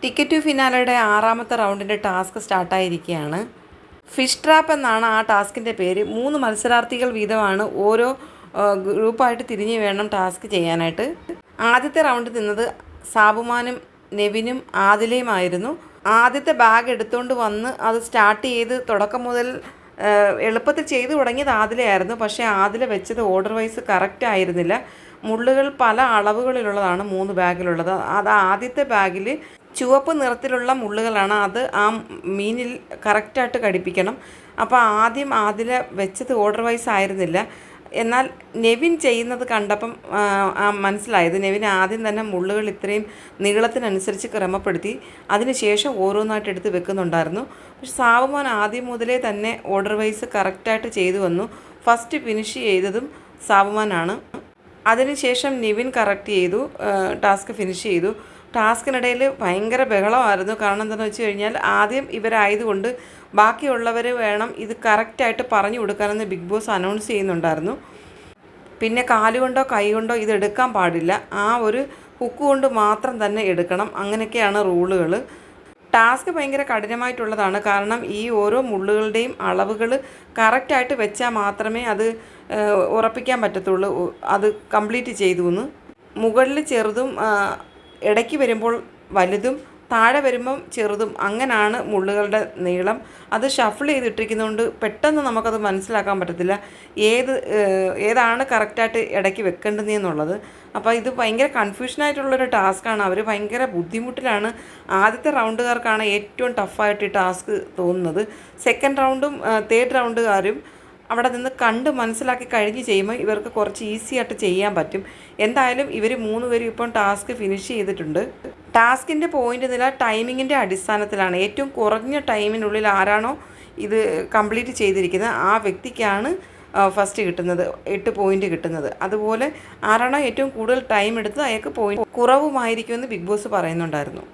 Ticket to ഫിനാലയുടെ 6ാമത്തെ റൗണ്ടിൻ്റെ ടാസ്ക് സ്റ്റാർട്ടായിരിക്കുകയാണ്. ഫിഷ് ട്രാപ്പ് എന്നാണ് ആ ടാസ്കിൻ്റെ പേര്. 3 മത്സരാർത്ഥികൾ വീതമാണ് ഓരോ ഗ്രൂപ്പായിട്ട് തിരിഞ്ഞ് വേണം ടാസ്ക് ചെയ്യാനായിട്ട്. ആദ്യത്തെ റൗണ്ട് നിന്നത് സാബുമാനും നെവിനും ആദിലയുമായിരുന്നു. ആദ്യത്തെ ബാഗ് എടുത്തുകൊണ്ട് വന്ന് അത് സ്റ്റാർട്ട് ചെയ്ത് തുടക്കം മുതൽ എളുപ്പത്തിൽ ചെയ്തു തുടങ്ങിയത് ആദിലയായിരുന്നു. പക്ഷേ ആദില വെച്ചത് ഓർഡർ വൈസ് കറക്റ്റ് ആയിരുന്നില്ല. മുള്ളുകൾ പല അളവുകളിലുള്ളതാണ് 3 ബാഗിലുള്ളത്. അത് ആദ്യത്തെ ബാഗിൽ ചുവപ്പ് നിറത്തിലുള്ള മുള്ളുകളാണ്. അത് ആ മീനിൽ കറക്റ്റായിട്ട് ഘടിപ്പിക്കണം. അപ്പോൾ ആദ്യം ആദില വെച്ചത് ഓർഡർ വൈസ് ആയിരുന്നില്ല. എന്നാൽ നെവിൻ ചെയ്യുന്നത് കണ്ടപ്പം മനസ്സിലായത് നെവിൻ ആദ്യം തന്നെ മുള്ളുകൾ ഇത്രയും നീളത്തിനനുസരിച്ച് ക്രമപ്പെടുത്തി അതിനുശേഷം ഓരോന്നായിട്ട് എടുത്ത് വെക്കുന്നുണ്ടായിരുന്നു. പക്ഷെ സാബുമാൻ ആദ്യം മുതലേ തന്നെ ഓർഡർ വൈസ് കറക്റ്റായിട്ട് ചെയ്തു വന്നു. ഫസ്റ്റ് ഫിനിഷ് ചെയ്തതും സാബുമാനാണ്. അതിനുശേഷം നെവിൻ കറക്റ്റ് ചെയ്തു, ടാസ്ക് ഫിനിഷ് ചെയ്തു. ടാസ്കിനിടയിൽ ഭയങ്കര ബഹളമായിരുന്നു. കാരണം എന്താണെന്ന് വെച്ച് കഴിഞ്ഞാൽ ആദ്യം ഇവരായതുകൊണ്ട് ബാക്കിയുള്ളവർ വേണം ഇത് കറക്റ്റായിട്ട് പറഞ്ഞു കൊടുക്കാനെന്ന് ബിഗ് ബോസ് അനൗൺസ് ചെയ്യുന്നുണ്ടായിരുന്നു. പിന്നെ കാലുകൊണ്ടോ കൈ കൊണ്ടോ ഇത് എടുക്കാൻ പാടില്ല, ആ ഒരു ഹുക്ക് കൊണ്ട് മാത്രം തന്നെ എടുക്കണം. അങ്ങനെയൊക്കെയാണ് റൂളുകൾ. ടാസ്ക് ഭയങ്കര കഠിനമായിട്ടുള്ളതാണ്. കാരണം ഈ ഓരോ മുള്ളുകളുടെയും അളവുകൾ കറക്റ്റായിട്ട് വെച്ചാൽ മാത്രമേ അത് ഉറപ്പിക്കാൻ പറ്റത്തുള്ളൂ അത് കംപ്ലീറ്റ് ചെയ്തു എന്ന്. മുകളിൽ ചെറുതും ഇടയ്ക്ക് വരുമ്പോൾ വലുതും താഴെ വരുമ്പം ചെറുതും അങ്ങനെയാണ് മുള്ളുകളുടെ നീളം. അത് ഷഫിൾ ചെയ്തിട്ടിരിക്കുന്നതുകൊണ്ട് പെട്ടെന്ന് നമുക്കത് മനസ്സിലാക്കാൻ പറ്റത്തില്ല ഏതാണ് കറക്റ്റായിട്ട് ഇടയ്ക്ക് വെക്കേണ്ടതെന്നുള്ളത്. അപ്പോൾ ഇത് ഭയങ്കര കൺഫ്യൂഷനായിട്ടുള്ളൊരു ടാസ്ക്കാണ്. അവർ ഭയങ്കര ബുദ്ധിമുട്ടിലാണ്. ആദ്യത്തെ റൗണ്ടുകാർക്കാണ് ഏറ്റവും ടഫായിട്ട് ഈ ടാസ്ക് തോന്നുന്നത്. സെക്കൻഡ് റൗണ്ടും തേർഡ് റൗണ്ടുകാരും അവിടെ നിന്ന് കണ്ട് മനസ്സിലാക്കി കഴിഞ്ഞ് ചെയ്യുമ്പോൾ ഇവർക്ക് കുറച്ച് ഈസി ആയിട്ട് ചെയ്യാൻ പറ്റും. എന്തായാലും ഇവർ 3 പേരും ഇപ്പം ടാസ്ക് ഫിനിഷ് ചെയ്തിട്ടുണ്ട്. ടാസ്കിൻ്റെ പോയിൻ്റ് നില ടൈമിങ്ങിൻ്റെ അടിസ്ഥാനത്തിലാണ്. ഏറ്റവും കുറഞ്ഞ ടൈമിനുള്ളിൽ ആരാണോ ഇത് കംപ്ലീറ്റ് ചെയ്തിരിക്കുന്നത് ആ വ്യക്തിക്കാണ് ഫസ്റ്റ് കിട്ടുന്നത്, 8 പോയിൻ്റ് കിട്ടുന്നത്. അതുപോലെ ആരാണോ ഏറ്റവും കൂടുതൽ ടൈം എടുത്തത് അയാൾക്ക് പോയിൻ്റ് കുറവുമായിരിക്കുമെന്ന് ബിഗ് ബോസ് പറയുന്നുണ്ടായിരുന്നു.